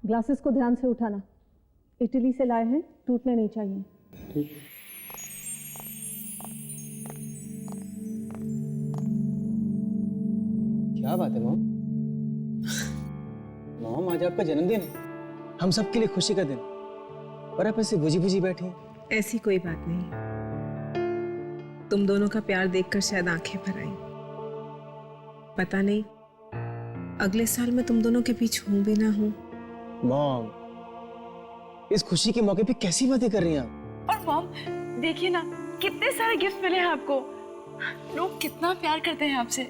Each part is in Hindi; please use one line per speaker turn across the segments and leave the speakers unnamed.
ग्लासेस को ध्यान से उठाना, इटली से लाए हैं, टूटने नहीं चाहिए।
ठीक। क्या बात है मॉम? मॉम आज आपका जन्मदिन है, हम सबके लिए खुशी का दिन, और आप ऐसे बुझी बुझी बैठी हैं।
ऐसी कोई बात नहीं, तुम दोनों का प्यार देखकर शायद आंखें भर आई। पता नहीं अगले साल मैं तुम दोनों के बीच हूं भी ना हूं।
मॉम, इस खुशी के मौके पे कैसी बातें कर रही हैं आप?
और मॉम देखिए ना, कितने सारे गिफ्ट मिले हैं आपको। लोग कितना प्यार करते हैं आपसे।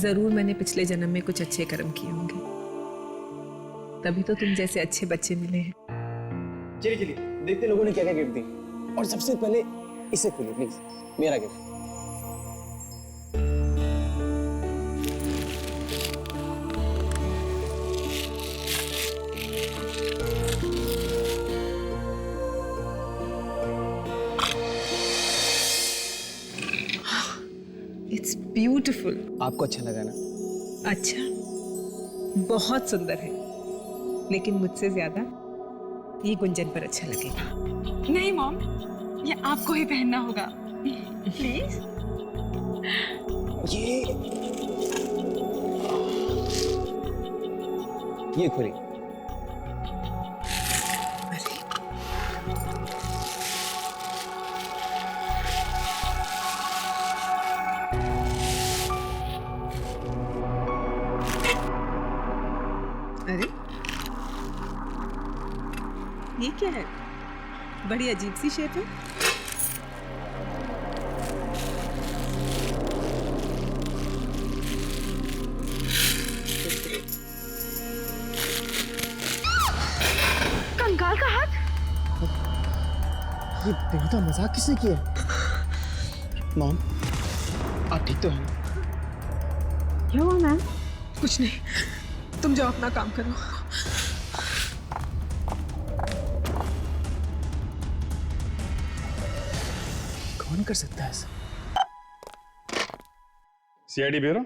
जरूर मैंने पिछले जन्म में कुछ अच्छे कर्म किए होंगे, तभी तो तुम जैसे अच्छे बच्चे मिले हैं।
चलिए चलिए देखते लोगों ने क्या क्या गिफ्ट दी, और सबसे पहले इसे खोलिए प्लीज, मेरा गिफ्ट।
It's beautiful.
आपको अच्छा लगा ना?
अच्छा, बहुत सुंदर है, लेकिन मुझसे ज्यादा ये गुंजन पर अच्छा लगेगा।
नहीं मॉम, ये आपको ही पहनना होगा प्लीज।
ये खोलिए।
अरे ये क्या है? बड़ी अजीब सी शेप है।
कंकाल का हाथ।
ये बेहुदा मजाक किसने किया? मॉम, आप ठीक तो हैं?
क्या हुआ मैम?
कुछ नहीं, तुम जाओ अपना काम करो।
कौन कर सकता है ऐसा?
CID bureau.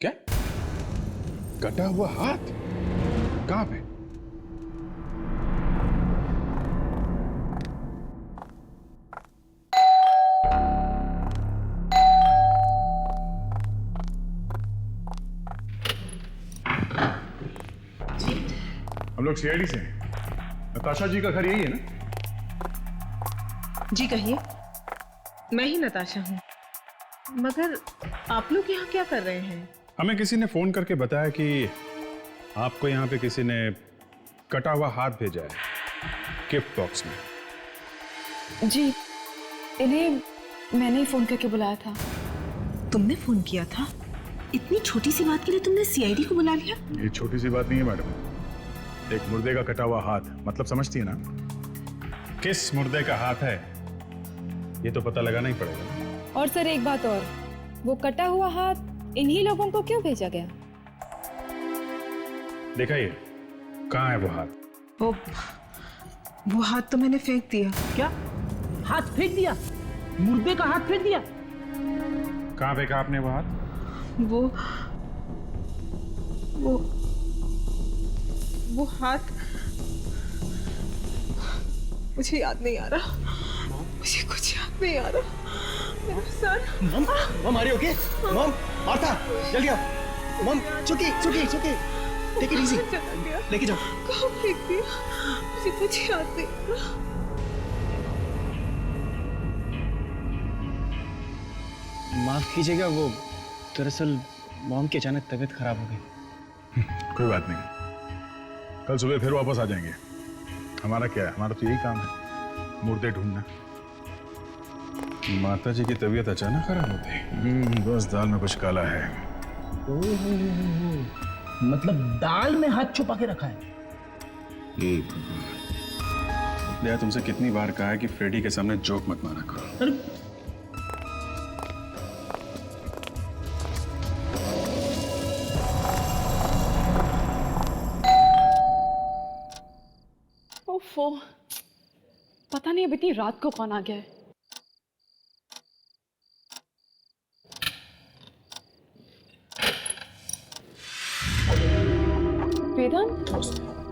क्या? कटा हुआ हाथ कहां पे? हम लोग सीआईडी से हैं। नताशा जी का घर यही है ना?
जी कहिए। मैं ही नताशा हूँ, मगर आप लोग यहाँ क्या कर रहे हैं?
हमें किसी ने फोन करके बताया कि आपको यहाँ पे किसी ने कटा हुआ हाथ भेजा है गिफ्ट बॉक्स में।
जी, इन्हें मैंने ही फोन करके बुलाया था।
तुमने फोन किया था? इतनी छोटी सी बात के लिए तुमने सीआईडी को बुला लिया?
ये छोटी सी बात नहीं है मैडम। एक मुर्दे का कटा हुआ हाथ, मतलब समझती है ना? किस मुर्दे का हाथ है ये तो पता लगाना ही पड़ेगा।
और सर एक बात और, वो कटा हुआ हाथ इन्हीं लोगों को क्यों भेजा गया?
देखा ये कहाँ है वो हाथ?
वो हाथ तो मैंने फेंक दिया।
क्या हाथ फेंक दिया? मुर्दे का हाथ फेंक दिया?
कहाँ फेंका आपने वो हाथ?
वो हाथ मुझे याद नहीं आ रहा। मुझे कुछ याद नहीं आ रहा। मेरा सर।
मॉम, मॉम आ रही हो क्या? मॉम, मार्था, जल्दी आओ। मॉम, चुकी, चुकी, चुकी। Take it easy. लेके जाओ।
कहाँ फेंक दिया? मुझे कुछ याद नहीं आ रहा।
माफ कीजिएगा, वो दरअसल मॉम की अचानक तबीयत खराब हो गई।
कोई बात नहीं, कल सुबह फिर वापस आ जाएंगे। हमारा क्या है, हमारा तो यही काम है, मुर्दे ढूंढना। माता जी की तबीयत अचानक खराब होती, बस दाल में कुछ काला है।
मतलब दाल में हाथ छुपा के रखा है?
भैया तुमसे कितनी बार कहा है कि फ्रेडी के सामने जोक मत मारा करो।
अरे
ओफो, पता नहीं अब इतनी रात को कौन आ गया है। वेदांत,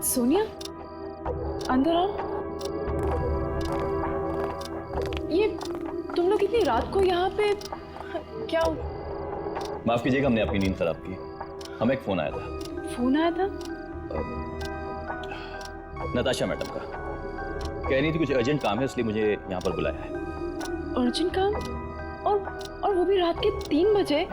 सोनिया, अंदर आओ। ये तुम लोग इतनी रात को यहाँ पे क्या?
माफ कीजिएगा, हमने अपनी नींद खराब की। हमें एक फोन आया था।
फोन आया था?
नताशा मैडम का। कह रही थी कुछ अर्जेंट काम है, इसलिए मुझे यहाँ पर बुलाया है।
अर्जेंट काम? और वो भी रात के 3 बजे?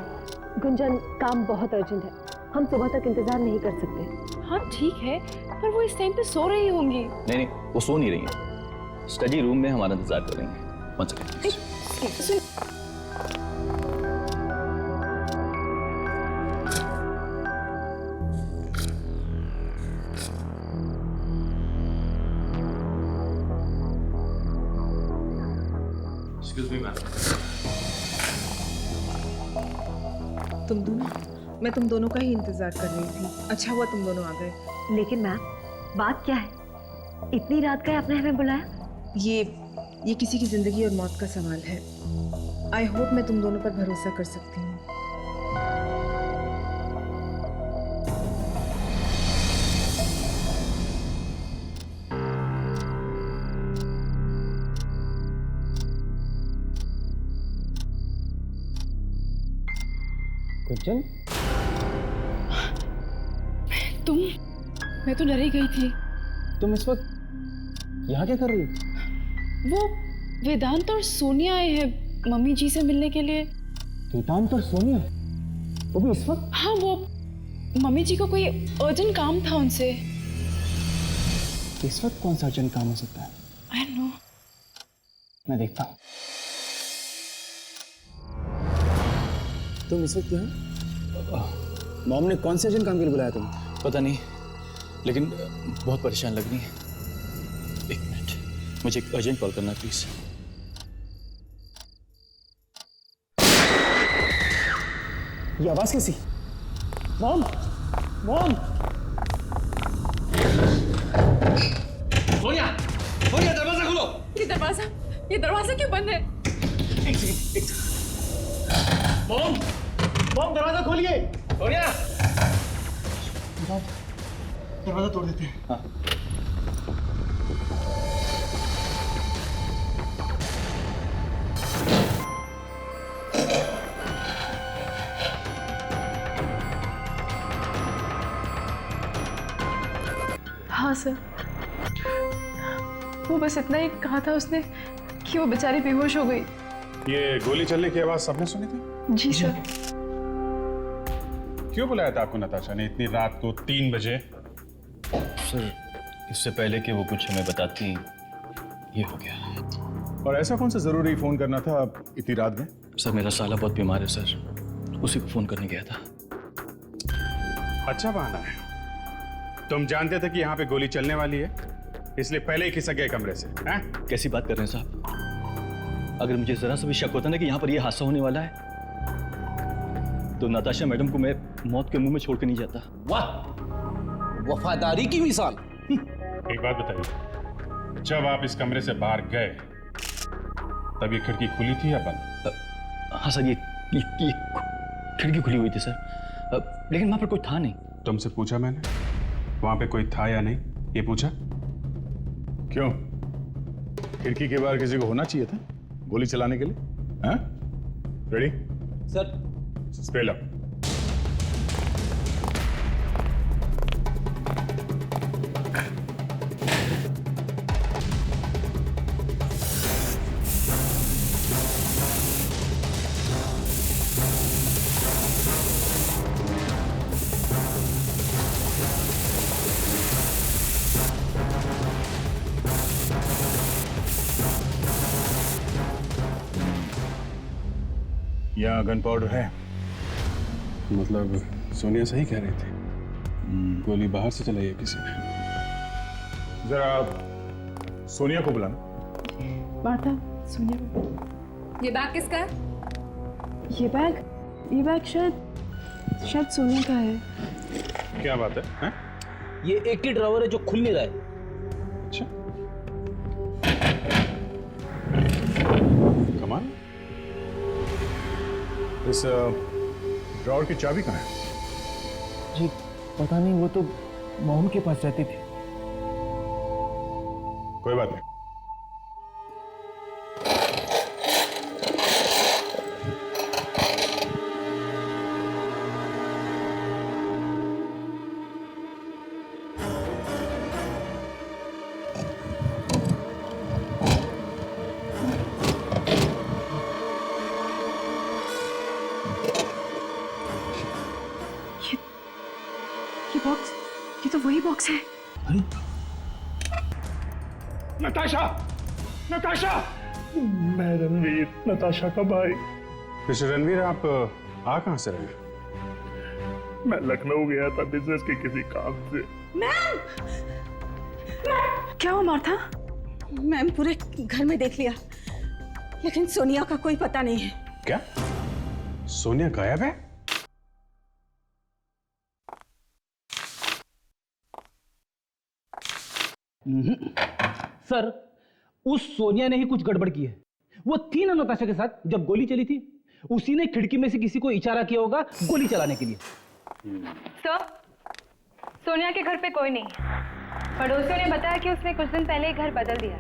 गुंजन, काम बहुत अर्जेंट है, हम सुबह तक इंतजार नहीं कर सकते।
हाँ ठीक है, पर वो इस टाइम पे सो रही होंगी।
नहीं, वो सो नहीं रही हैं। स्टडी रूम में हमारा इंतजार कर रही हैं। One second, please. Excuse me, ma'am.
तुम दोनों, मैं तुम दोनों का ही इंतजार कर रही थी। अच्छा हुआ तुम दोनों आ गए।
लेकिन मैम, बात क्या है? इतनी रात का आपने हमें बुलाया?
ये किसी की जिंदगी और मौत का सवाल है। आई होप मैं तुम दोनों पर भरोसा कर सकती हूँ।
गुंजन,
मैं तो डर ही गई थी।
तुम इस वक्त यहाँ क्या कर रही हो?
वो वेदांत और सोनिया आए हैं मम्मी जी से मिलने के लिए।
वेदांत और सोनिया? वो भी इस वक्त?
हाँ, वो मम्मी जी को कोई अर्जेंट काम था उनसे।
इस वक्त कौन सा अर्जेंट काम हो सकता है?
I don't know.
मैं देखता हूँ। तुम इस वक्त यहाँ? मॉम ने कौन से अर्जेंट काम के लिए बुलाया तुम्हें?
पता नहीं, लेकिन बहुत परेशान लग रही है। एक मिनट, मुझे एक अर्जेंट कॉल करना है प्लीज।
ये आवाज कैसी? Mom, mom!
सोनिया, सोनिया, दरवाजा खोलो।
ये दरवाजा क्यों बंद है?
मॉम, मॉम दरवाजा खोलिए।
सोनिया,
दरवाजा तोड़ देते हैं।
हाँ।
हाँ सर, वो बस इतना ही कहा था उसने कि वो बेचारी बेहोश हो गई।
ये गोली चलने की आवाज सबने सुनी थी?
जी सर।
क्यों बुलाया था आपको नताशा ने इतनी रात को 3 बजे?
सर, इससे पहले कि वो कुछ हमें बताती, ये हो गया।
और ऐसा कौन सा जरूरी फोन करना था आप इतनी रात में?
सर, मेरा साला बहुत बीमार है सर, उसी को फोन करने गया था।
अच्छा बहाना है। तुम जानते थे कि यहाँ पे गोली चलने वाली है, इसलिए पहले ही खिसक गए कमरे से, हैं?
कैसी बात कर रहे हैं साहब? अगर मुझे जरा सा भी शक होता ना कि यहाँ पर ये हादसा होने वाला है, तो नताशा मैडम को मैं मौत के मुंह में छोड़ के नहीं जाता।
वाह, वफादारी की मिसाल।
एक बात बताइए, जब आप इस कमरे से बाहर गए तब ये खिड़की खुली थी या बंद?
हाँ सर, ये खिड़की खुली हुई थी सर, लेकिन वहां पर कोई था नहीं।
तुमसे पूछा मैंने, वहां पे कोई था या नहीं, ये पूछा? क्यों? खिड़की के बाहर किसी को होना चाहिए था गोली चलाने के लिए? हाँ? रेडी?
सर,
स्प्रे लो। यहाँ गन पाउडर है, मतलब सोनिया सही कह रही थी, गोली बाहर से चलाई है किसी ने। जरा सोनिया को बुलाना।
माता, सोनिया।
ये बैग किसका है?
ये बैग शायद सोनिया का है।
क्या बात है, हैं?
ये एक ही ड्रावर है जो खुल नहीं रहा है।
अच्छा, कमाल। इस ड्रॉवर की चाबी कहाँ है?
जी पता नहीं, वो तो मॉम के पास रहती थी।
कोई बात नहीं।
ये बॉक्स, ये तो वही बॉक्स है।
नताशा, नताशा!
मैं रणवीर, नताशा का भाई।
मिस्टर रणवीर, आप आ कहां से रहे?
मैं लखनऊ गया था बिजनेस के किसी काम से।
क्या हुआ मार्था?
मैम पूरे घर में देख लिया, लेकिन सोनिया का कोई पता नहीं है।
क्या सोनिया गायब है?
सर, उस सोनिया ने ही कुछ गड़बड़ की है। वो थी ना नताशा के साथ जब गोली चली थी, उसी ने खिड़की में से किसी को इशारा किया होगा गोली चलाने के लिए।
सर, सोनिया के घर पे कोई नहीं। पड़ोसियों ने बताया कि उसने कुछ दिन पहले ही घर बदल दिया।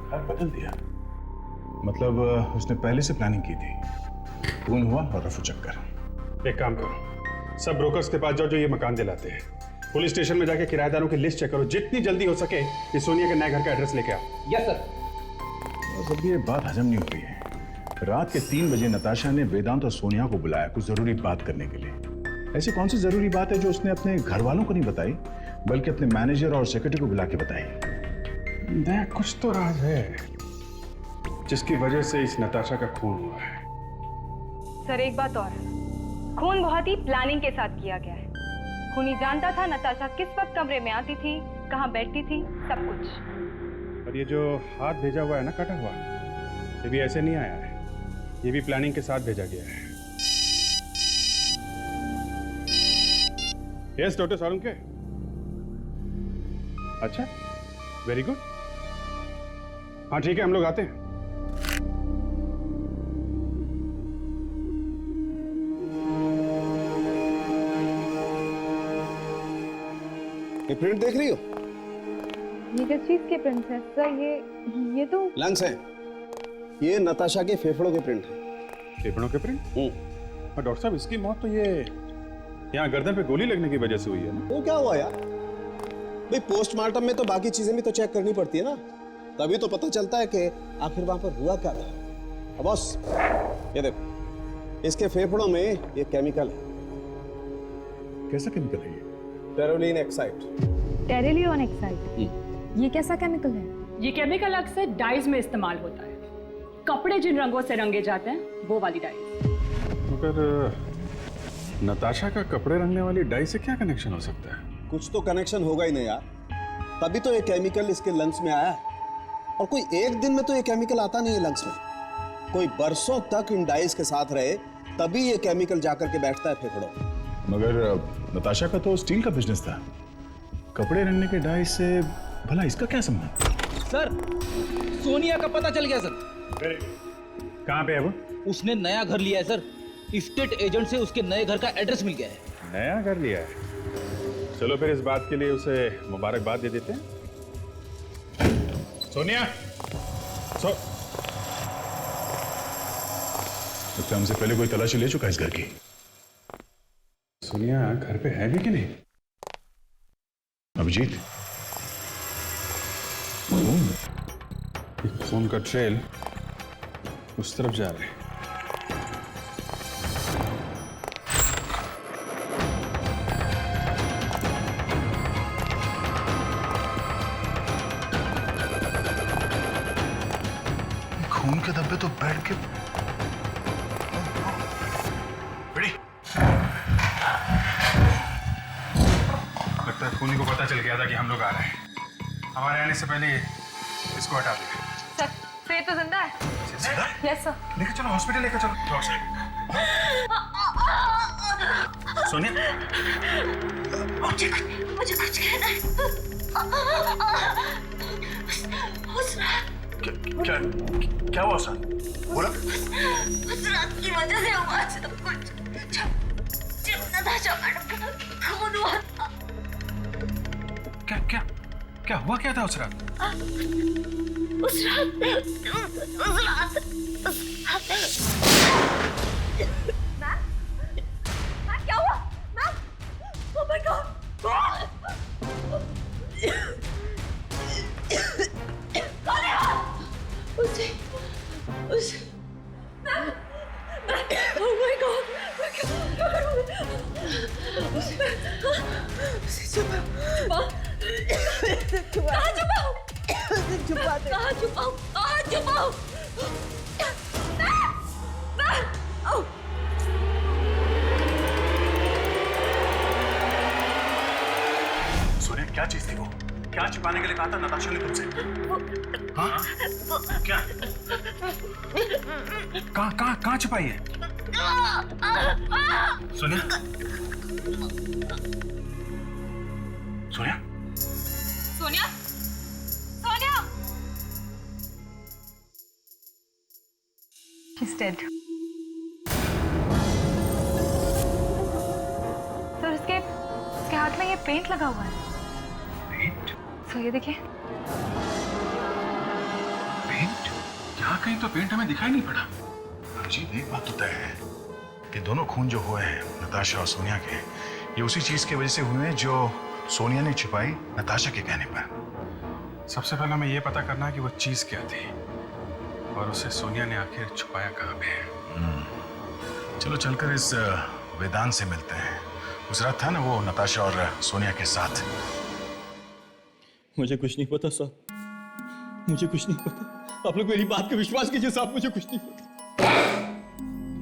घर बदल दिया? मतलब उसने पहले से प्लानिंग की थी। खून हुआ और रफू चक्कर। एक काम करो, सब ब्रोकर्स के पास जाओ जो ये मकान दिलाते हैं। पुलिस स्टेशन में जाके किराएदारों की लिस्ट चेक करो। जितनी जल्दी हो सके ये सोनिया के नए घर का एड्रेस लेके आओ।
Yes sir.
अब ये बात हजम नहीं हो रही है। रात के 3 बजे नताशा ने वेदांत और सोनिया को बुलाया कुछ जरूरी बात करने के लिए। ऐसी कौन सी जरूरी बात है जो उसने अपने घर वालों को नहीं बताई, बल्कि अपने मैनेजर और सेक्रेटरी को बुला के बताई? दया, कुछ तो राज है जिसकी वजह से इस नताशा का खून हुआ है।
सर, एक बात और, खून बहुत ही प्लानिंग के साथ किया गया है। खूनी जानता था नताशा किस वक्त कमरे में आती थी, कहाँ बैठती थी, सब कुछ।
और ये जो हाथ भेजा हुआ है ना, कटा हुआ, ये भी ऐसे नहीं आया है। ये भी प्लानिंग के साथ भेजा गया है। यस डॉक्टर सारुंके। अच्छा, वेरी गुड। हाँ ठीक है, हम लोग आते हैं।
ये प्रिंट देख रही हो?
ये किस चीज के प्रिंट्स हैं सर? ये तो
लंग्स हैं। ये नताशा के फेफड़ों के प्रिंट है।
फेफड़ों के प्रिंट? और डॉक्टर साहब, इसकी मौत तो ये यहाँ गर्दन पे गोली लगने की वजह से हुई है ना?
वो क्या हुआ यार? भाई पोस्टमार्टम में तो बाकी चीजें भी तो चेक करनी पड़ती है ना, तभी तो पता चलता है कि आखिर वहां पर हुआ क्या था। अब बॉस, ये देखो, इसके फेफड़ों में ये केमिकल है।
कैसा केमिकल है ये?
टेरोलिन एक्साइड।
टेरेलियन एक्साइड। ये कैसा केमिकल है?
ये केमिकल अक्सर डाइज में इस्तेमाल होता है। कपड़े जिन रंगों से रंगे जाते हैं वो वाली डाइज।
मगर नताशा का कपड़े रंगने वाली डाई से क्या कनेक्शन हो सकता है?
कुछ तो कनेक्शन होगा ही नहीं यार, तभी तो ये केमिकल इसके लंग्स में आया है। और कोई एक दिन में तो ये केमिकल आता नहीं है लंग्स में, कोई बरसों तक इन डाइज के साथ रहे तभी ये केमिकल जाकर के बैठता है फेफड़ों।
मगर नताशा का तो स्टील का बिजनेस था, कपड़े रंगने के डाई से भला इसका क्या संबंध?
सर, सोनिया का पता चल गया सर।
कहाँ पे है वो?
उसने नया घर लिया है सर। स्टेट एजेंट से उसके नए घर का एड्रेस मिल गया है।
नया घर लिया है? चलो फिर इस बात के लिए उसे मुबारकबाद दे देते हैं। सोनिया, लगता है हमसे पहले कोई तलाशी ले चुका है इस घर की। सोनिया घर पे है भी कि नहीं? अभिजीत, खून का ट्रेल उस तरफ जा रहा है। खून के धब्बे तो बैठ के बड़ी लगता है खूनी को पता चल गया था कि हम लोग आ रहे हैं। हमारे आने से पहले इसको हटा दे।
सर, श्वेत तो जिंदा है। Yes sir.
लेकर चलो हॉस्पिटल, लेकर चलो। सोनिया,
मुझे कुछ कहना है। उस रात
क्या हुआ सर? बोला।
उस रात की वजह से हुआ सब कुछ। जब नताशा मैडम का खून हुआ था,
क्या हुआ क्या था उस रात?
क्या हुआ ma'am? Oh my God! Oh my God!
Sonia क्या चीज थी वो? क्या छुपाने के लिए कहा था नताशा ने तुमसे? हाँ? क्या? कहाँ छुपाई है? Sonia? Sonia?
Sonia? Sonia? She's dead. Sir उसके हाथ में ये पेंट लगा हुआ है।
पेंट?
सर ये देखिए।
पेंट? यहाँ कहीं तो पेंट हमें दिखाई नहीं पड़ा। अजीब, एक बात तो तय है कि दोनों खून जो हुए हैं नताशा और सोनिया के, ये उसी चीज की वजह से हुए हैं जो सोनिया ने छिपाई नताशा के कहने पर।
सबसे पहले हमें यह पता करना है कि वो चीज क्या थी और उसे सोनिया ने आखिर छुपाया कहाँ पे है।
चलो चलकर इस वेदांत से मिलते हैं। उस रात था ना वो नताशा और सोनिया के साथ।
मुझे कुछ नहीं पता साहब, मुझे कुछ नहीं पता। आप लोग मेरी बात पे विश्वास कीजिए साहब, मुझे कुछ नहीं पता।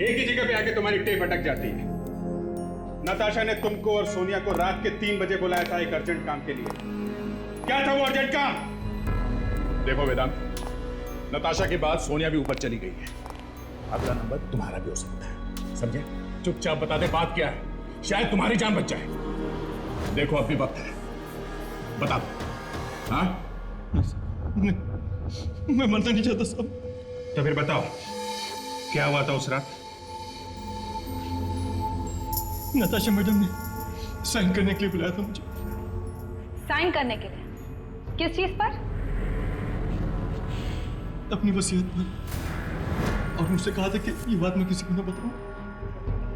एक ही जगह पे आके तुम्हारी टेप अटक जाती है। नताशा ने तुमको और सोनिया को रात के 3 बजे बुलाया था एक अर्जेंट काम के लिए। क्या था वो अर्जेंट काम?
देखो वेदांत, नताशा के बाद सोनिया भी ऊपर चली गई है। अगला नंबर तुम्हारा भी हो सकता है, समझे? चुपचाप बता दे बात क्या है, शायद तुम्हारी जान बच जाए। देखो अब भी वक्त है, बता दो। हाँ?
मैं मरना नहीं चाहता साहब।
तो फिर बताओ क्या हुआ था उस रात?
नताशा मैडम ने साइन करने के लिए बुलाया था मुझे।
साइन करने के लिए? किस चीज पर?
अपनी वसीयत पर। और मुझसे कहा था कि ये बात मैं किसी को ना बताऊं।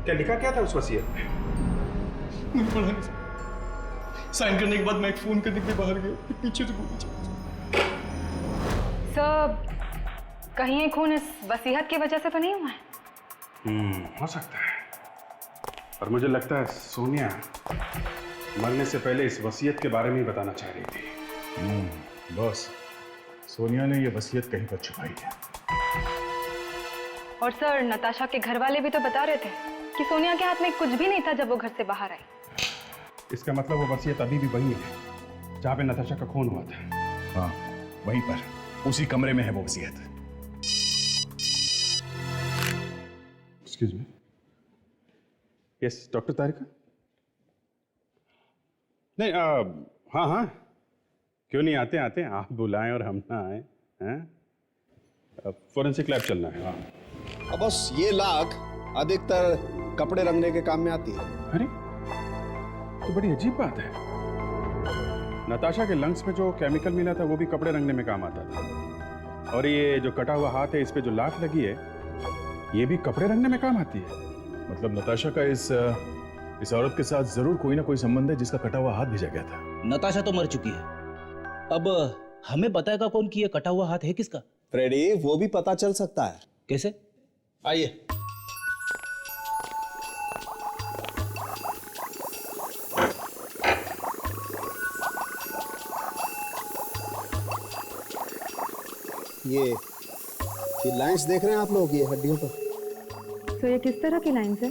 क्या लिखा क्या था उस वसीयत में?
मैं पढ़ा नहीं सकता। साइन करने के बाद मैं एक फोन करने के लिए बाहर गया, पीछे से गोली चली।
सर कहीं ये खून इस वसीयत की वजह से तो नहीं हुआ है?
हो सकता है, पर मुझे लगता है सोनिया मरने से पहले इस वसीयत के बारे में ही बताना चाह रही थी।
बस सोनिया ने ये वसीयत कहीं पर छुपाई है।
और सर नताशा के घर वाले भी तो बता रहे थे कि सोनिया के हाथ में कुछ भी नहीं था जब वो घर से बाहर आई।
इसका मतलब वो वसीयत अभी भी वही है जहाँ पे नताशा का खून हुआ था।
हाँ, वहीं पर, उसी कमरे में है वो वसीयत।
Excuse me. यस डॉक्टर तारिका? नहीं, हाँ, क्यों नहीं, आते आप बुलाएं और हम ना आए हैं? फॉरेंसिक लैब चलना है। हाँ।
अब बस ये लाख अधिकतर कपड़े रंगने के काम में आती है।
अरे तो बड़ी अजीब बात है, नताशा के लंग्स में जो केमिकल मिला था वो भी कपड़े रंगने में काम आता था, और ये जो कटा हुआ हाथ है इस पे जो लाख लगी है ये भी कपड़े रंगने में काम आती है।
मतलब नताशा का इस औरत के साथ जरूर कोई ना कोई संबंध है जिसका कटा हुआ हाथ भेजा गया था।
नताशा तो मर चुकी है, अब हमें बताएगा कौन कि ये कटा हुआ हाथ है किसका?
फ्रेडी, वो भी पता चल सकता है।
कैसे?
आइए। ये लाइंस देख रहे हैं आप लोग, ये हड्डियों पर।
तो ये किस तरह की लाइंस है?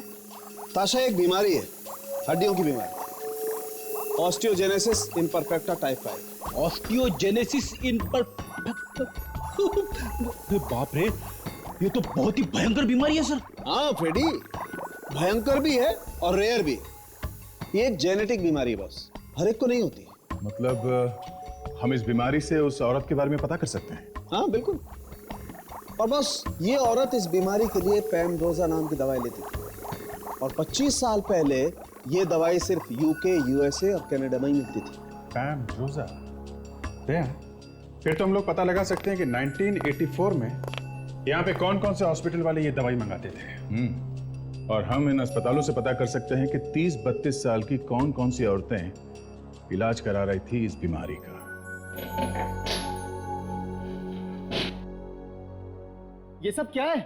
ताशा, एक बीमारी है, हड्डियों की बीमारी, osteogenesis imperfecta type 5।
Osteogenesis imperfecta? बाप रे, ये तो बहुत ही भयंकर बीमारी है सर।
हाँ फ्रेडी, भयंकर भी है और रेयर भी है। ये एक जेनेटिक बीमारी है, बस हर एक को नहीं होती।
मतलब हम इस बीमारी से उस औरत के बारे में पता कर सकते हैं?
हाँ बिल्कुल। और बस ये औरत इस बीमारी के लिए पैमरोजा नाम की दवाई लेती थी, और 25 साल पहले ये दवाई सिर्फ यूके, यूएसए और कनाडा में ही मिलती थी।
पैम रोजा। दया, फिर तो हम लोग पता लगा सकते हैं कि 1984 में यहाँ पे कौन कौन से हॉस्पिटल वाले ये दवाई मंगाते थे।
और हम इन अस्पतालों से पता कर सकते हैं कि 30-32 साल की कौन कौन सी औरतें इलाज करा रही थी इस बीमारी का।
ये सब क्या है?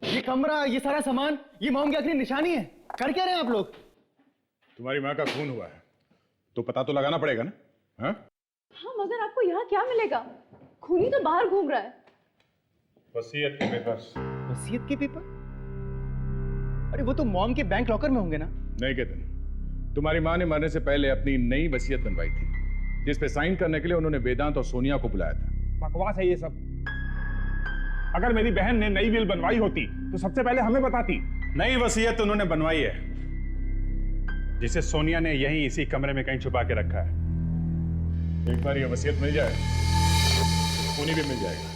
ये कमरा, ये सारा सामान, ये मॉम की आखिरी निशानी है। कर क्या रहे हैं आप लोग?
तुम्हारी माँ का खून हुआ है तो पता तो लगाना पड़ेगा ना। हाँ
हाँ, मगर आपको यहाँ क्या मिलेगा? खूनी तो बाहर घूम रहा है।
वसीयत के पेपर्स।
वसीयत के पेपर? अरे वो तो मॉम के बैंक लॉकर में होंगे ना।
नहीं केतन, तुम्हारी माँ ने मरने से पहले अपनी नई वसीयत बनवाई थी, जिस पे साइन करने के लिए उन्होंने वेदांत और सोनिया को बुलाया था।
बकवास है ये सब। अगर मेरी बहन ने नई विल बनवाई होती तो सबसे पहले हमें बताती।
नई वसीयत उन्होंने बनवाई है, जिसे सोनिया ने यहीं इसी कमरे में कहीं छुपा के रखा है। एक बार ये वसीयत मिल जाए, खूनी भी मिल जाएगा।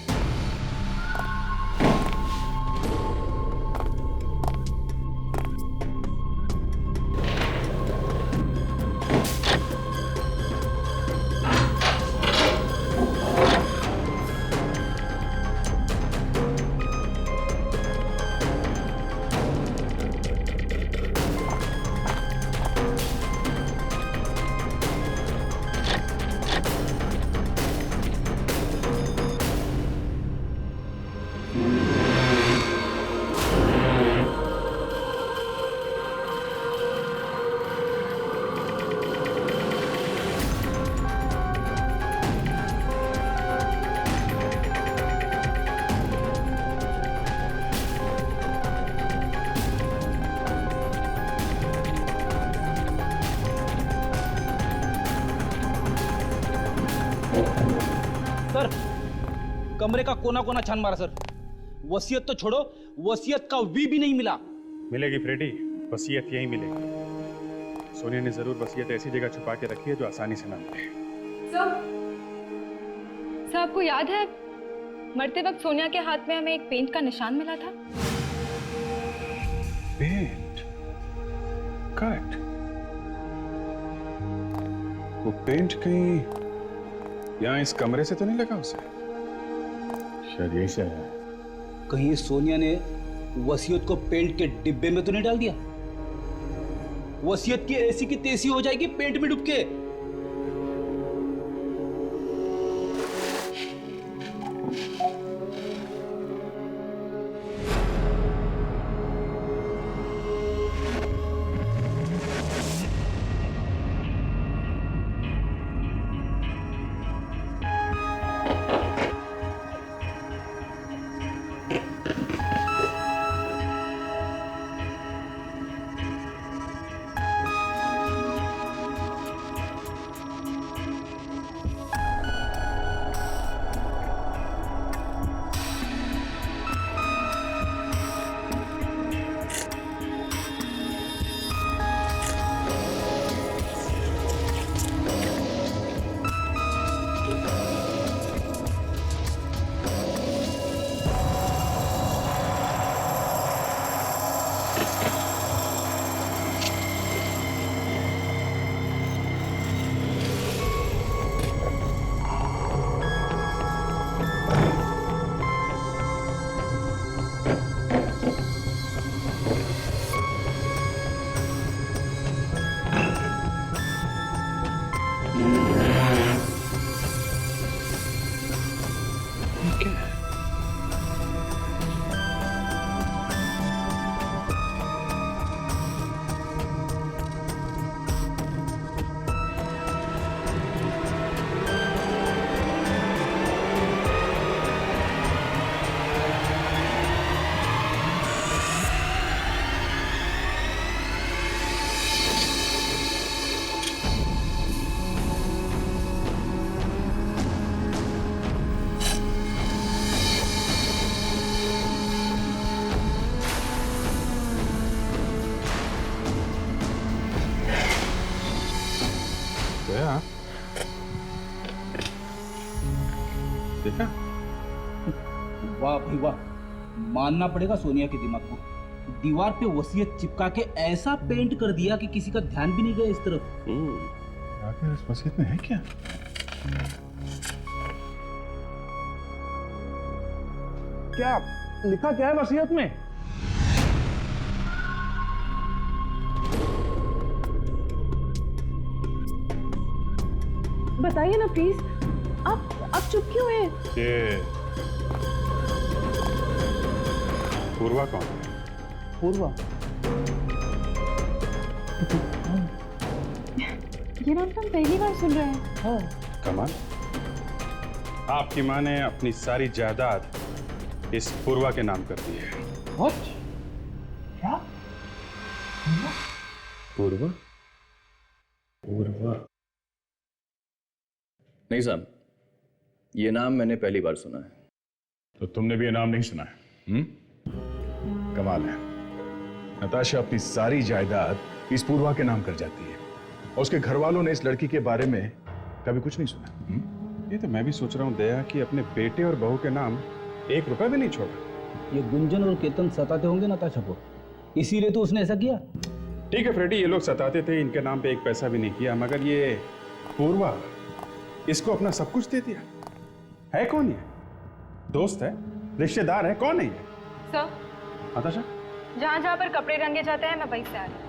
सर, कमरे का कोना कोना छान मारा सर। वसीयत तो छोड़ो, वसीयत का वी भी नहीं मिला।
मिलेगी फ्रेडी, वसीयत यही मिलेगी। सोनिया ने जरूर वसीयत ऐसी जगह छुपा के रखी है जो आसानी से ना मिले।
सर, आपको याद है मरते वक्त सोनिया के हाथ में हमें एक पेंट का निशान मिला था?
पेंट? करेक्ट। वो पेंट कहीं यहाँ इस कमरे से तो नहीं लगा उसे?
शायद यही से है।
कहीं सोनिया ने वसीयत को पेंट के डिब्बे में तो नहीं डाल दिया? वसीयत की ऐसी की तैसी हो जाएगी पेंट में डूब के।
देखा?
वाह भाई वाह, मानना पड़ेगा सोनिया के दिमाग को। दीवार पे वसीयत चिपका के ऐसा पेंट कर दिया कि किसी का ध्यान भी नहीं गया इस तरफ।
आखिर इस वसीयत में है क्या?
क्या लिखा क्या है वसीयत में?
बताइए ना प्लीज, आप चुप क्यों हैं?
ये पूर्वा कौन है?
पूर्वा?
ये नाम तो हम पहली बार सुन रहे हैं।
हाँ।
कमाल, आपकी माँ ने अपनी सारी जायदाद इस पूर्वा के नाम कर दी है।
What? क्या?
पूर्वा? पूर्वा?
नहीं साहब, ये नाम मैंने पहली बार सुना है।
तो तुमने भी ये नाम नहीं सुना है? कमाल है। नताशा अपनी सारी जायदाद इस पूर्वा के नाम कर जाती है और उसके घर वालों ने इस लड़की के बारे में कभी कुछ नहीं सुना।
ये तो मैं भी सोच रहा हूँ दया कि अपने बेटे और बहू के नाम 1 रुपए भी नहीं छोड़ा।
ये गुंजन और केतन सताते होंगे नताशा को, इसीलिए तो उसने ऐसा किया।
ठीक है फ्रेडी, ये लोग सताते थे, इनके नाम पे 1 पैसा भी नहीं किया, मगर ये पूर्वा इसको अपना सब कुछ दे दिया। है कौन ये? दोस्त है, रिश्तेदार है, कौन है ये?
सर,
नताशा,
जहाँ जहाँ पर कपड़े रंगे जाते हैं मैं वहीं से आ रही हूँ।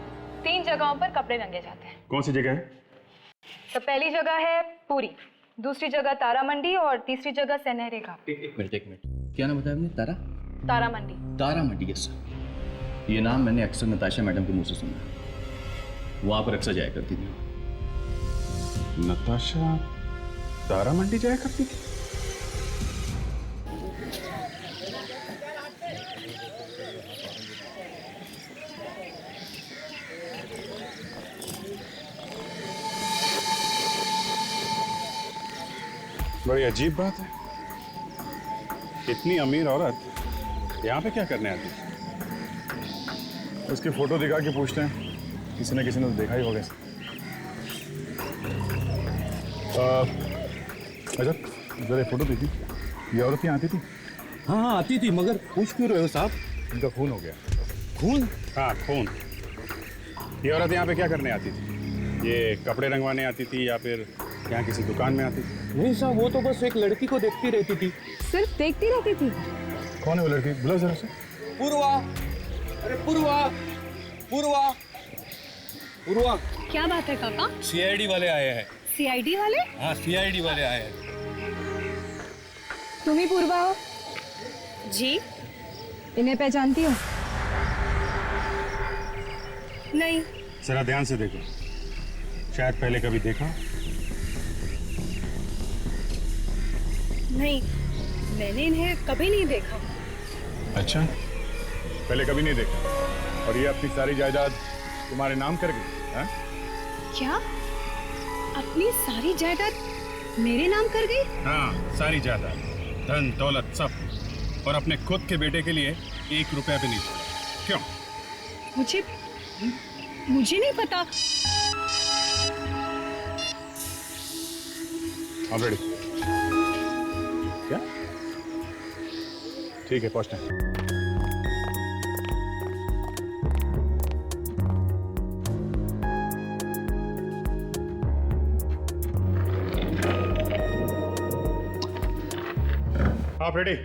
3 जगहों पर कपड़े रंगे जाते हैं।
कौन सी जगह है?
तो पहली जगह है पूरी, दूसरी जगह तारा मंडी और तीसरी जगह सनहरे घाट।
एक मिनट, क्या नाम बताया आपने? तारा?
तारा मंडी।
तारा मंडी, यस सर। ये नाम मैंने अक्सर नताशा मैडम के मुंह से सुना। वहां पर अक्सर जाया करती थी।
नताशा तारा मंडी जाया करती थी? बड़ी अजीब बात है, इतनी अमीर औरत यहाँ पे क्या करने आती है?
उसकी फोटो दिखा के पूछते हैं, किसी न किसी ने तो देखा ही होगा। अच्छा, जरा फोटो देखी, ये औरत यहाँ आती थी?
हाँ आती थी, मगर पूछ क्यों रहे हो साहब?
इनका खून हो गया।
खून? हाँ खून। ये औरत यहाँ पे क्या करने आती थी? ये कपड़े रंगवाने आती थी या फिर यहाँ किसी दुकान में आती थी?
नहीं साहब, वो तो बस एक लड़की को देखती रहती थी।
सिर्फ देखती रहती थी?
कौन है वो लड़की? बुलाओ जरा से।
पूर्वा, अरे पूर्वा, पूर्वा, पूर्वा।
क्या बात है काका?
सीआईडी वाले आए हैं।
सीआईडी वाले?
हाँ, सीआईडी वाले आए हैं।
तुम ही पूर्वा हो? जी। इन्हें पहचानती हो? नहीं।
जरा ध्यान से देखो, शायद पहले कभी देखा।
नहीं, मैंने इन्हें कभी नहीं देखा।
अच्छा, पहले कभी नहीं देखा, और ये अपनी सारी जायदाद तुम्हारे नाम कर गई? हाँ?
क्या? अपनी सारी जायदाद मेरे नाम कर गई?
हाँ, सारी जायदाद, धन दौलत सब, और अपने खुद के बेटे के लिए 1 रुपया भी नहीं छोड़ा। क्यों?
मुझे नहीं पता।
ऑलरेडी क्या? ठीक है, पहुंचते हैं।
हाँ फ्रेडी,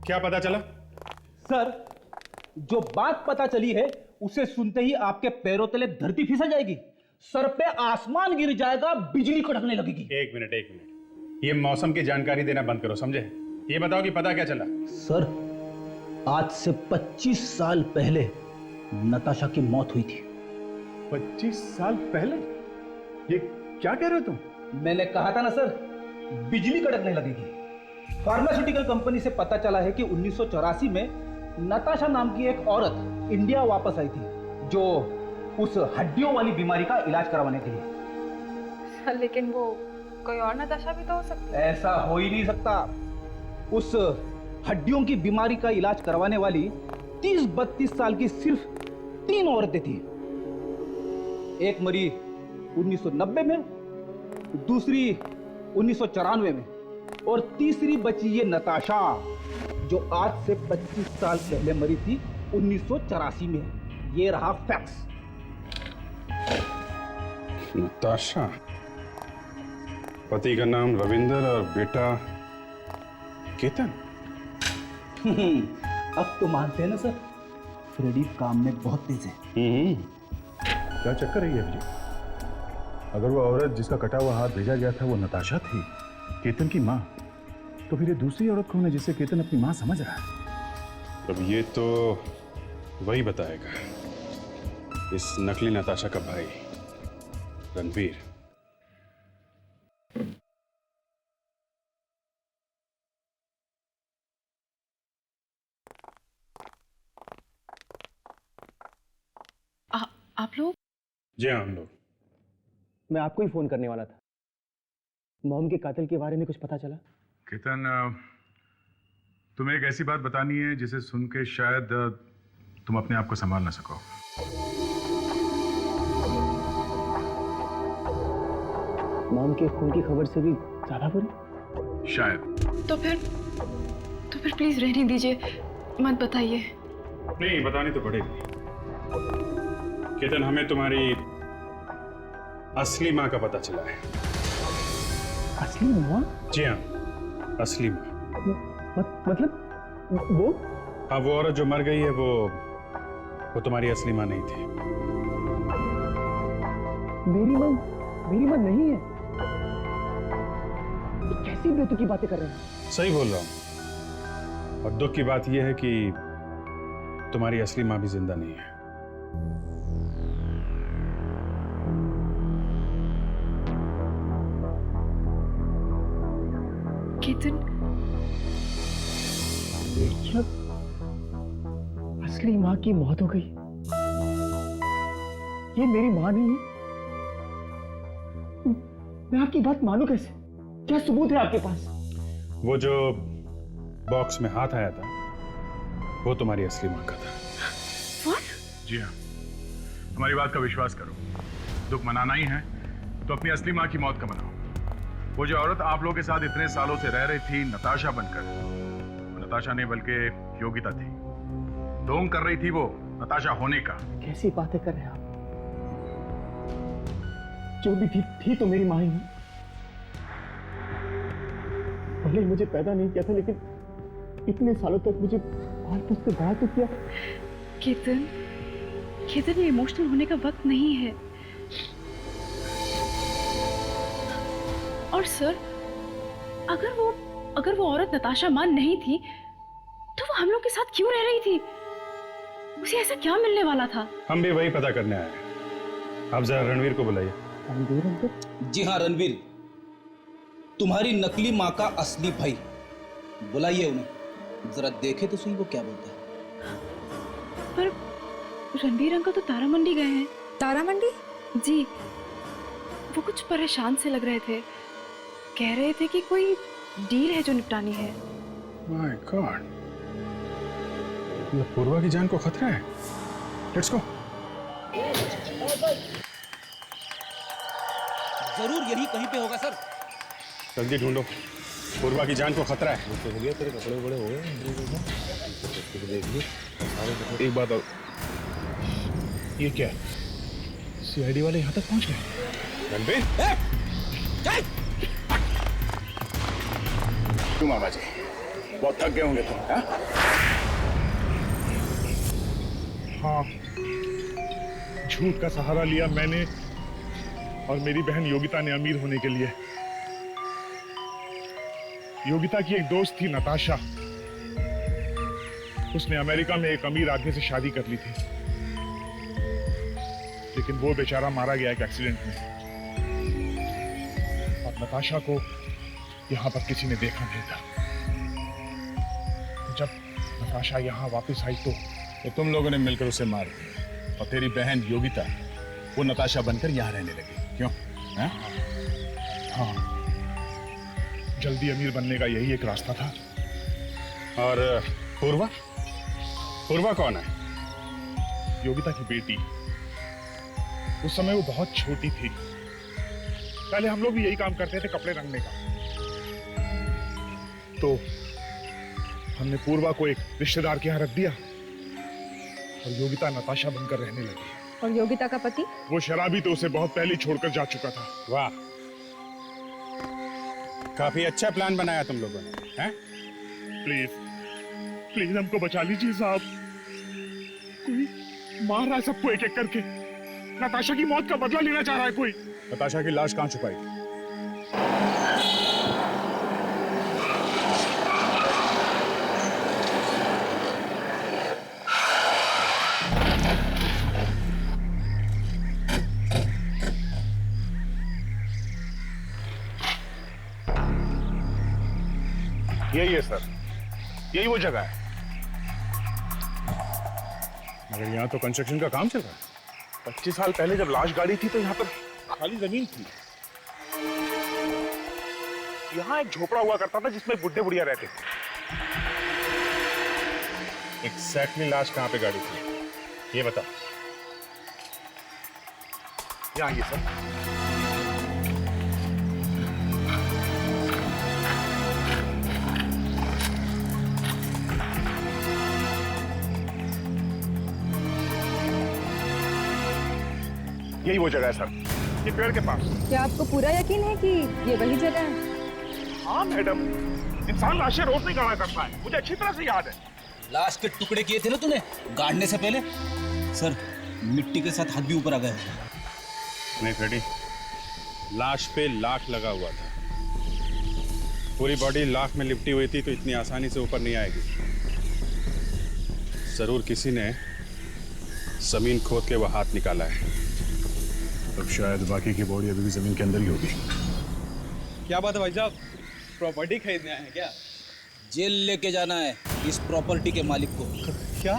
क्या पता चला?
सर, जो बात पता चली है उसे सुनते ही आपके पैरों तले धरती फिसल जाएगी, सर पे आसमान गिर जाएगा, बिजली कड़कने लगेगी।
एक मिनट, ये मौसम की जानकारी देना बंद करो, समझे? ये बताओ कि पता क्या चला?
सर, आज से 25 साल पहले नताशा की मौत हुई थी।
25 साल पहले? ये क्या कह रहे हो तुम?
मैंने कहा था ना सर, बिजली कड़कने लगेगी। फार्मास्यूटिकल कंपनी से पता चला है कि 1984 में नताशा नाम की एक औरत इंडिया वापस आई थी, जो उस हड्डियों वाली बीमारी का इलाज करवाने के लिए।
लेकिन वो कोई और नताशा भी तो हो सकती है।
ऐसा हो ही नहीं सकता। उस हड्डियों की बीमारी का इलाज करवाने वाली 30-32 साल की सिर्फ 3 औरतें थी। एक मरी 1990 में, दूसरी 1994 में, और तीसरी बची ये नताशा, जो आज से 25 साल पहले मरी थी 1984 में। ये रहा फैक्स।
नताशा? पति का नाम रविंदर और बेटा केतन।
अब तो मानते हैं ना सर, फ्रेडी काम में बहुत तेज है।
क्या चक्कर है ये अभिजीत? अगर वो औरत जिसका कटा हुआ हाथ भेजा गया था वो नताशा थी, केतन की माँ, तो फिर ये दूसरी औरत कौन है जिसे केतन अपनी माँ समझ रहा है?
अब ये तो वही बताएगा, इस नकली नताशा का भाई रणवीर।
आप लोग?
जी हाँ, हम लोग।
मैं आपको ही फोन करने वाला था। मॉम के कातिल के बारे में कुछ पता चला?
केतन, तुम्हें एक ऐसी बात बतानी है जिसे सुन के शायद तुम अपने आप को संभाल ना सको।
मॉम के खून की खबर से भी ज्यादा बुरी?
शायद।
तो फिर प्लीज रहने दीजिए, मत बताइए।
नहीं, बतानी तो पड़ेगी। केतन, हमें तुम्हारी असली माँ का पता चला है।
असली माँ?
जी हाँ, असली माँ।
मतलब वो?
हाँ, वो औरत जो मर गई है वो तुम्हारी असली माँ नहीं थी।
मेरी माँ नहीं है? कैसी बेतुकी की बातें कर रहे हैं?
सही बोल रहा हूँ। और दुख की बात यह है कि तुम्हारी असली माँ भी जिंदा नहीं है।
केतन,
असली माँ की मौत हो गई? ये मेरी माँ नहीं है? मैं आपकी बात मानूं कैसे? क्या सबूत है आपके पास?
वो जो बॉक्स में हाथ आया था वो तुम्हारी असली माँ का था।
जी हाँ, हमारी बात का विश्वास करो। दुख मनाना ही है तो अपनी असली माँ की मौत का मनाओ। वो जो औरत आप लोगों के साथ इतने सालों से रह रही थी नताशा बनकर, वो नताशा नहीं बल्कि योगिता थी। ढोंग कर रही थी वो नताशा होने का।
कैसी बातें कर रहे हैं आप? जो भी थी तो मेरी माँ ही। भले ही मुझे पैदा नहीं किया था, लेकिन इतने सालों तक मुझे पाल-पोस के बड़ा तो किया।
केतन, ये इमोशनल होने का वक्त नहीं है। और सर, अगर वो औरत नताशा मान नहीं थी तो वो हम लोग के साथ क्यों रह रही थी? उसे ऐसा क्या मिलने वाला था?
हम भी वही पता करने आए हैं। आप जरा रणवीर को बुलाइए।
रणवीर अंकल?
जी हाँ, रणवीर, तुम्हारी नकली माँ का असली भाई। बुलाइए उन्हें, जरा देखे तो सही वो क्या बोलता है।
पर रणवीर अंकल तो तारामंडी गए हैं।
तारामंडी?
जी, वो कुछ परेशान से लग रहे थे। कह रहे थे कि कोई डील है जो निपटानी है।
माय गॉड, ये पूर्वा की जान को खतरा है। Let's go.
जरूर यही कहीं पे होगा सर।
जल्दी ढूंढो, पूर्वा की जान को खतरा है।
तेरे कपड़े बड़े हो गए,
एक बात और, ये क्या है? सीआईडी वाले यहाँ तक पहुँच गए।
रणवीर,
क्यों मामा जी, बहुत थक गए होंगे तुम?
हाँ, झूठ का सहारा लिया मैंने और मेरी बहन योगिता ने अमीर होने के लिए। योगिता की एक दोस्त थी नताशा, उसने अमेरिका में एक अमीर आदमी से शादी कर ली थी, लेकिन वो बेचारा मारा गया एक एक्सीडेंट में। और नताशा को यहां पर किसी ने देखा नहीं था। जब नताशा यहां वापस आई तो
तुम लोगों ने मिलकर उसे मार दिया और तेरी बहन योगिता वो नताशा बनकर यहाँ रहने लगी। क्यों?
हाँ, जल्दी अमीर बनने का यही एक रास्ता था।
और पूर्वा? पूर्वा कौन है?
योगिता की बेटी। उस समय वो बहुत छोटी थी। पहले हम लोग भी यही काम करते थे, कपड़े रंगने का। तो हमने पूर्वा को एक रिश्तेदार के यहाँ रख दिया और योगिता नताशा बनकर रहने लगी।
और योगिता का पति?
वो शराबी तो उसे बहुत पहले छोड़कर जा चुका था।
वाह, काफी अच्छा प्लान बनाया तुम लोगों ने, हैं?
प्लीज प्लीज हमको बचा लीजिए साहब। कोई मार रहा है सबको एक एक करके। नताशा की मौत का बदला लेना चाह रहा है कोई।
नताशा की लाश कहाँ छुपाई?
यही है सर, यही वो जगह है।
मगर यहाँ तो कंस्ट्रक्शन का काम चल रहा है।
25 साल पहले जब लाश गाड़ी थी तो यहाँ पर खाली जमीन थी। यहाँ एक झोपड़ा हुआ करता था जिसमें बुढ़े बुढ़िया रहते थे।
एग्जैक्टली लाश कहाँ पे गाड़ी थी ये बता।
यहाँ ये सर। यही वो जगह है सर, ये पेड़ के पास।
क्या आपको पूरा यकीन है कि ये वही जगह है?
हाँ मैडम, इंसान लाशें रोज नहीं गड़ा करता है, मुझे अच्छी तरह से याद है।
लाश के टुकड़े किए थे ना तूने गाड़ने से पहले? सर मिट्टी के साथ हाथ भी ऊपर आ गए।
नहीं फ्रेडी, लाश पे लाख लगा हुआ था। पूरी बॉडी लाख में लिपटी हुई थी तो इतनी आसानी से ऊपर नहीं आएगी। जरूर किसी ने जमीन खोद के वो हाथ निकाला है।
अब शायद बाकी की बॉडी अभी भी जमीन के अंदर ही होगी।
क्या बात है भाई साहब, प्रॉपर्टी खरीदने आए हैं क्या? जेल लेके जाना है इस प्रॉपर्टी के मालिक को।
क्या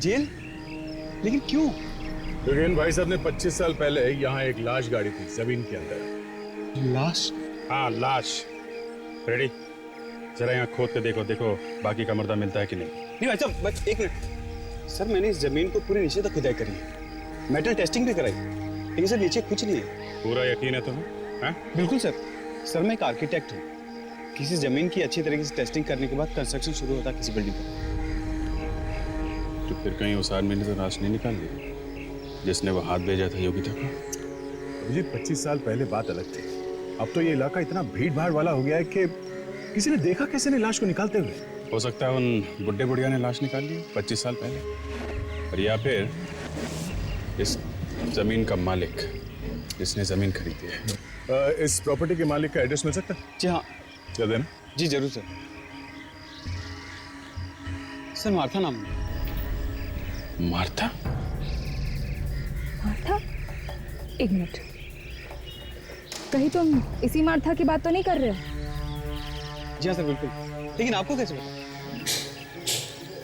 जेल? लेकिन क्यों?
क्योंकि भाई साहब ने 25 साल पहले यहाँ एक लाश गाड़ी थी जमीन के अंदर।
लाश?
हाँ लाश। फ्रेडी जरा यहाँ खोद के देखो, देखो बाकी का मर्दा मिलता है कि नहीं।
नहीं भाई साहब, बस एक मिनट। सर मैंने इस जमीन को पूरे नीचे तक खुदाई करी है, मेटल टेस्टिंग भी कराई, लेकिन सर नीचे कुछ नहीं है।
पूरा यकीन है तुम्हें? हाँ?
बिल्कुल सर। सर मैं एक आर्किटेक्ट हूँ। किसी जमीन की अच्छी तरीके से टेस्टिंग करने के बाद कंस्ट्रक्शन शुरू होता है किसी बिल्डिंग का।
तो फिर कहीं उस आदमी ने तो लाश नहीं निकाल ली जिसने वो हाथ भेजा था योगिता को?
अभिजीत 25 साल पहले बात अलग थी। अब तो ये इलाका इतना भीड़ भाड़ वाला हो गया है कि किसी ने देखा कैसे ने लाश को निकालते हुए।
हो सकता है उन बुड्ढे बुढ़िया ने लाश निकाल ली 25 साल पहले, और या फिर इस जमीन का मालिक जिसने जमीन खरीदी है।
इस प्रॉपर्टी के मालिक का एड्रेस मिल सकता है?
जी हाँ।
क्या देना?
जी जरूर सर। सर मार्था नाम है।
मार्था?
मार्था? एक मिनट, कहीं तुम इसी मार्था की बात तो नहीं कर रहे हो?
जी हाँ सर बिल्कुल। लेकिन आपको कैसे पता?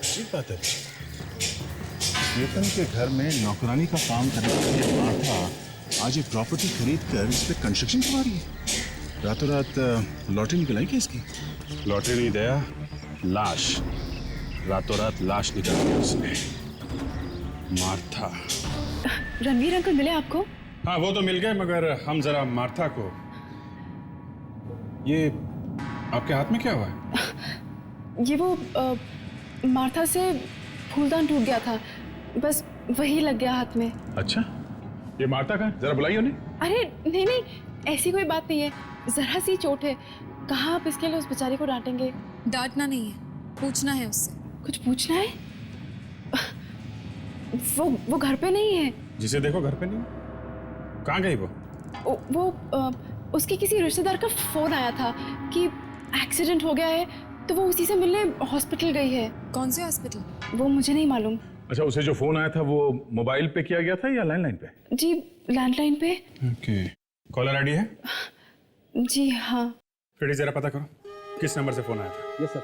ठीक बात है। वेतन के घर में नौकरानी का काम करने वाली मार्था आज एक प्रॉपर्टी खरीद कर इस पे कंस्ट्रक्शन करवा रही है। रातों रात लॉटरी निकल आई क्या इसकी?
लॉटरी नहीं दया, लाश। रातों रात लाश निकाल दी उसने। मार्था।
रणवीर अंकल मिले आपको?
हाँ वो तो मिल गए, मगर हम जरा मार्था को। ये आपके हाथ में क्या हुआ है?
ये वो मार्था से फूलदान टूट गया था, बस वही लग गया हाथ में।
अच्छा, ये मार्था का जरा बुलाइए उन्हें।
अरे नहीं नहीं, ऐसी कोई बात नहीं है, जरा सी चोट है। कहाँ आप इसके लिए उस बेचारी को डांटेंगे?
डांटना नहीं है, पूछना है उससे।
कुछ पूछना है? वो घर पे नहीं है।
जिसे देखो घर पे नहीं। कहाँ गई वो?
उसके किसी रिश्तेदार का फोन आया था कि एक्सीडेंट हो गया है, तो वो उसी से मिलने हॉस्पिटल गई है।
कौन से हॉस्पिटल?
वो मुझे नहीं मालूम।
अच्छा, उसे जो फोन आया था वो मोबाइल पे किया गया था या लैंडलाइन पे?
जी लैंडलाइन पे।
ओके। कॉलर आईडी है?
जी हाँ।
फिर जरा पता करो किस नंबर से फोन आया था।
Yes sir.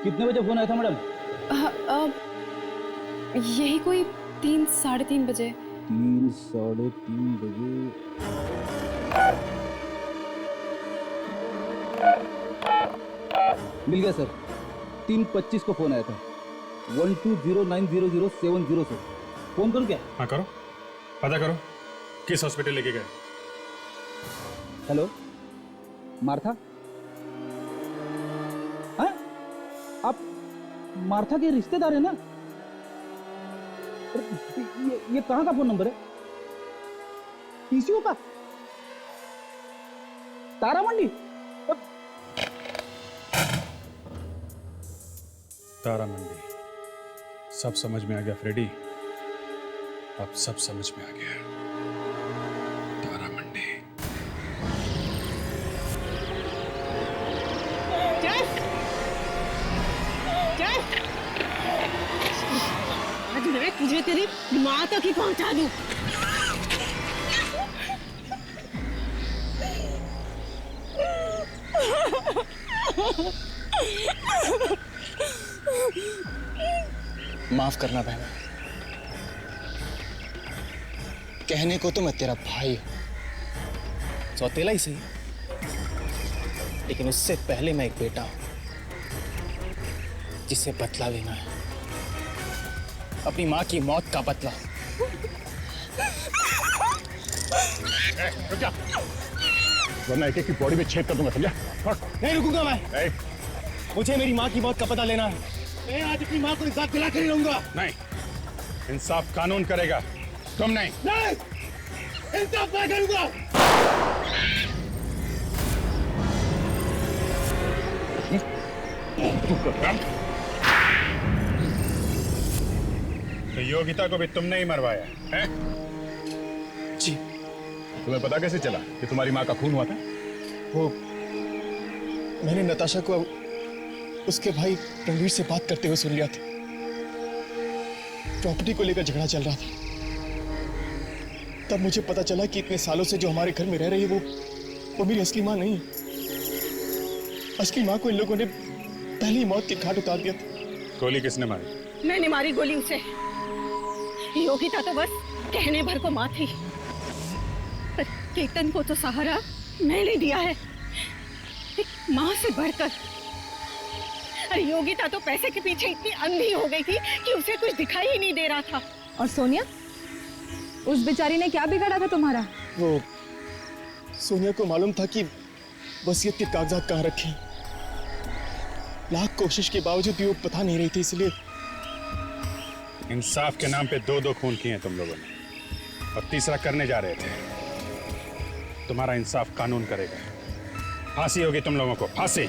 कितने बजे फोन आया था मैडम?
यही कोई 3 साढ़े 3 बजे।
3 साढ़े 3 बजे। मिल गया सर। 3:25 को फोन आया था। 12090070 से। फोन करूं क्या?
हाँ करो, पता करो किस हॉस्पिटल लेके गए।
Hello Martha? हाँ, आप मार्था के रिश्तेदार हैं ना? ये कहाँ का फोन नंबर है? पीसीओ का? तारा मंडी?
तारा मंडी, सब समझ में आ गया फ्रेडी, अब सब समझ में आ गया। तारा मंडी।
आज मैं तुझे तेरी माँ तक ही पहुंचा दूं।
माफ करना बहन, कहने को तो मैं तेरा भाई हूं, सौतेला ही सही, लेकिन उससे पहले मैं एक बेटा हूं जिसे बदला लेना है, अपनी मां की मौत का बदला।
रुक जा, वरना एक एक की बॉडी में छेद कर दूंगा, समझा?
नहीं रुकूंगा मैं, मुझे मेरी मां की मौत का पता लेना है। मैं आज अपनी मां को इंसाफ दिला कर ही रहूंगा।
नहीं, इंसाफ कानून करेगा, तुम नहीं।
नहीं, इंसाफ मैं करूंगा।
तो योगिता को भी तुमने ही मरवाया है?
जी।
तुम्हें पता कैसे चला कि तुम्हारी माँ का खून हुआ था?
वो मैंने नताशा को उसके भाई रणवीर से बात करते हुए सुन लिया था। प्रॉपर्टी को लेकर झगड़ा चल रहा था। तब मुझे पता चला कि इतने सालों से जो हमारे घर में रह रही है वो मेरी असली माँ नहीं है। असली माँ को इन लोगों ने पहली ही मौत के घाट उतार दिया था।
गोली किसने मारी?
मैंने मारी गोली उसे। योगिता तो बस कहने भर को माँ थी, पर केतन को तो सहारा मैंने दिया है, एक माँ से बढ़कर। अरे योगिता तो पैसे के पीछे इतनी अंधी हो गई थी कि उसे कुछ दिखाई ही नहीं दे रहा था।
और सोनिया, उस बेचारी ने क्या बिगाड़ा था तुम्हारा?
वो सोनिया को मालूम था कि वसीयत के कागजात कहाँ रखे। लाख कोशिश के बावजूद भी वो बता नहीं रही थी, इसलिए
इंसाफ के नाम पे दो खून किए तुम लोगों ने, और तीसरा करने जा रहे थे। तुम्हारा इंसाफ कानून करेगा। फांसी होगी तुम लोगों को, फांसी।